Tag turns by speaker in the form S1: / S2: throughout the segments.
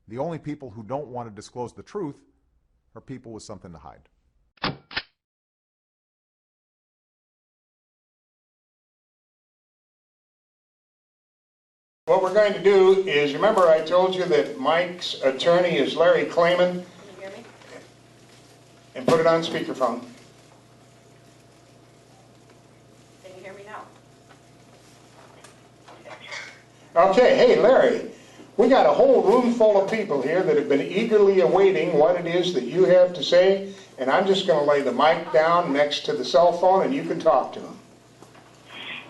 S1: The only people who don't want to disclose the truth are people with something to hide.
S2: What we're going to do is, remember I told you that Mike's attorney is Larry Klayman?
S3: Can you hear me?
S2: And put it on speakerphone.
S3: Can you hear me now?
S2: Okay, hey Larry, we got a whole room full of people here that have been eagerly awaiting what it is that you have to say, and I'm just going to lay the mic down next to the cell phone and you can talk to them.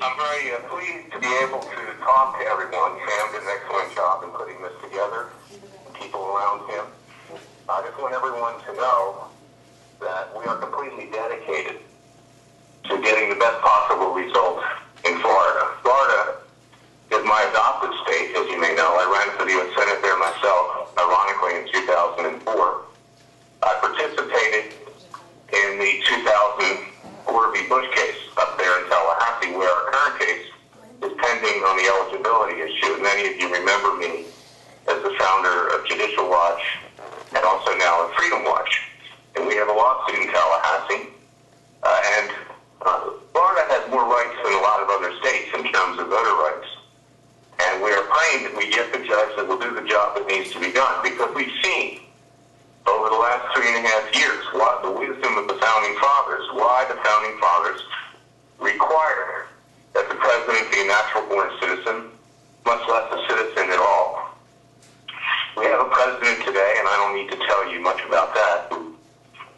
S4: I'm very pleased to be able to talk to everyone. Sam did an excellent job in putting this together, the people around him. I just want everyone to know that we are completely dedicated to getting the best possible results in Florida. Florida is my adopted state, as you may know. I ran for the U.S. Senate there myself, ironically, in 2004. I participated in the 2004 v. Bush case up there in Tallahassee, where our current case is pending on the eligibility issue. Many of you remember me as the founder of Judicial Watch and also now of Freedom Watch. And we have a lawsuit in Tallahassee. Florida has more rights than a lot of other states in terms of voter rights. And we are praying that we get the judge that will do the job that needs to be done, because we've seen over the last 3.5 years what the wisdom of the Founding Fathers, why the Founding Fathers required that the president be a natural-born citizen, much less a citizen at all. We have a president today, and I don't need to tell you much about that, who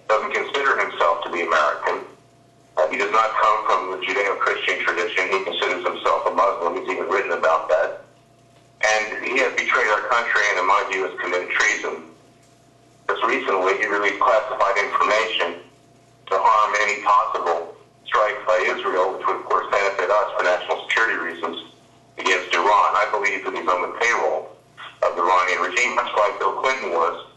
S4: doesn't consider himself to be American. He does not come from the Judeo-Christian tradition. He considers himself a Muslim. He's even written about that. And he has betrayed our country and, in my view, has committed treason. Just recently, he released classified information to harm any possible strike by Israel, which would, of course, benefit us for national security reasons against Iran. I believe that he's on the payroll of the Iranian regime, much like Bill Clinton was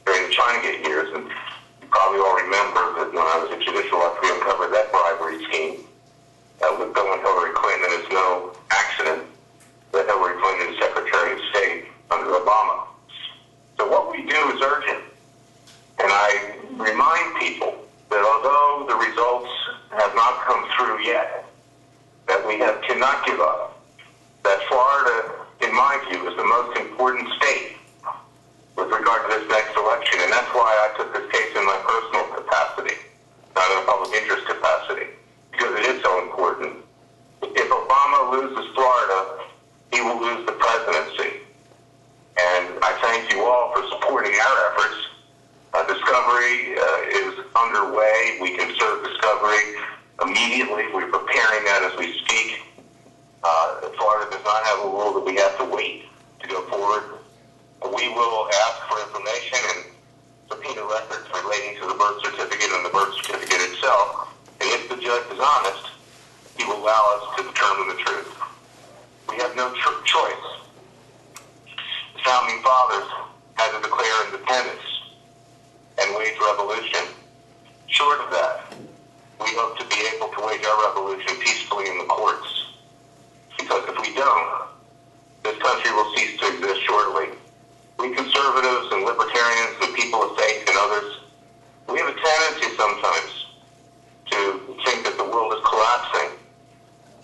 S4: during the Chinagate years. And you probably all remember that when I was at Judicial Watch, we uncovered that bribery scheme with Bill and Hillary Clinton. And it's no accident that Hillary Clinton is Secretary of State under Obama. So what we do is urgent. And I remind people that although the results have not come through yet, that we cannot give up, that Florida, in my view, is the most important state with regard to this next election. And that's why I took this case in my personal capacity, not in a public interest capacity, because it is so important. If Obama loses Florida, he will lose the presidency. And I thank you all for supporting our efforts. Discovery is underway. We can serve discovery immediately. We're preparing that as we speak. Florida does not have a rule that we have to wait to go forward. We will ask for information and subpoena records relating to the birth certificate and the birth certificate itself. And if the judge is honest, he will allow us to determine the truth. We have no choice. The Founding Fathers had to declare independence and wage revolution. Short of that, we hope to be able to wage our revolution peacefully in the courts. Because if we don't, this country will cease to exist shortly. We conservatives and libertarians and people of faith and others, we have a tendency sometimes to think that the world is collapsing.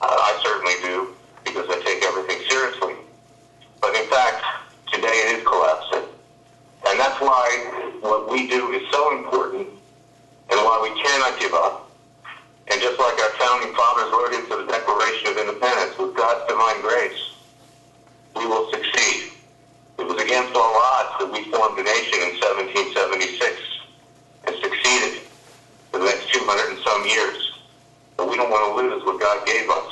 S4: I certainly do, because I take everything seriously. But in fact, today it is collapsing. And that's why what we do is so important and why we cannot give up. And just like our Founding Fathers wrote into the Declaration of Independence, with God's divine grace, we will succeed. It was against all odds that we formed a nation in 1776 and succeeded for the next 200 and some years. But we don't want to lose what God gave us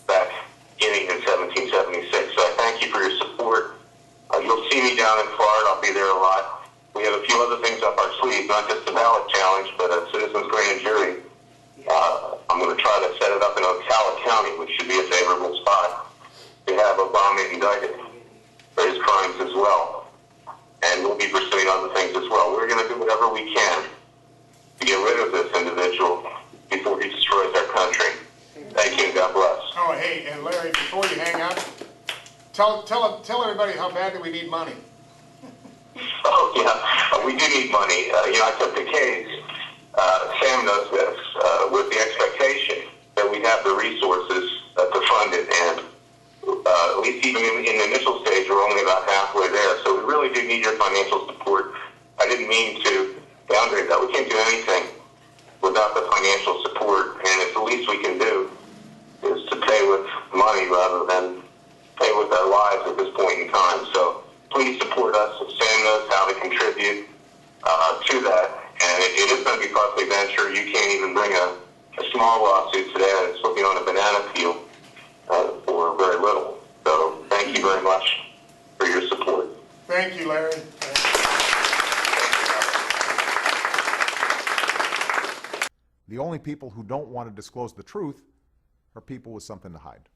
S4: back beginning in 1776. So I thank you for your support. You'll see me down in Florida. I'll be there a lot. We have a few other things up our sleeve, not just the ballot challenge, but a citizens grand jury. I'm going to try to set it up in Ocala County, which should be a favorable spot to have Obama indicted for his crimes as well. And we'll be pursuing other things as well. We're going to do whatever we can to get rid of this individual before he destroys our country. Thank you and God bless.
S2: Oh, hey, and Larry, before you hang up, tell everybody how badly we need money.
S4: Oh, yeah, we do need money. I took the case, Sam knows this, with the expectation that we'd have the resources to fund it, and at least even in the initial stage, we're only about halfway there. So we really do need your financial support. I didn't mean to downgrade that. We can't do anything without the financial support, and it's the least we can do is to pay with money rather than pay with our lives at this point in time. So please support us. Sam knows how to contribute to that, and it is going to be a costly venture. You can't even bring a small lawsuit today that's looking on a banana peel for very little. So thank you very much for your support.
S2: Thank you, Larry.
S1: The only people who don't want to disclose the truth are people with something to hide.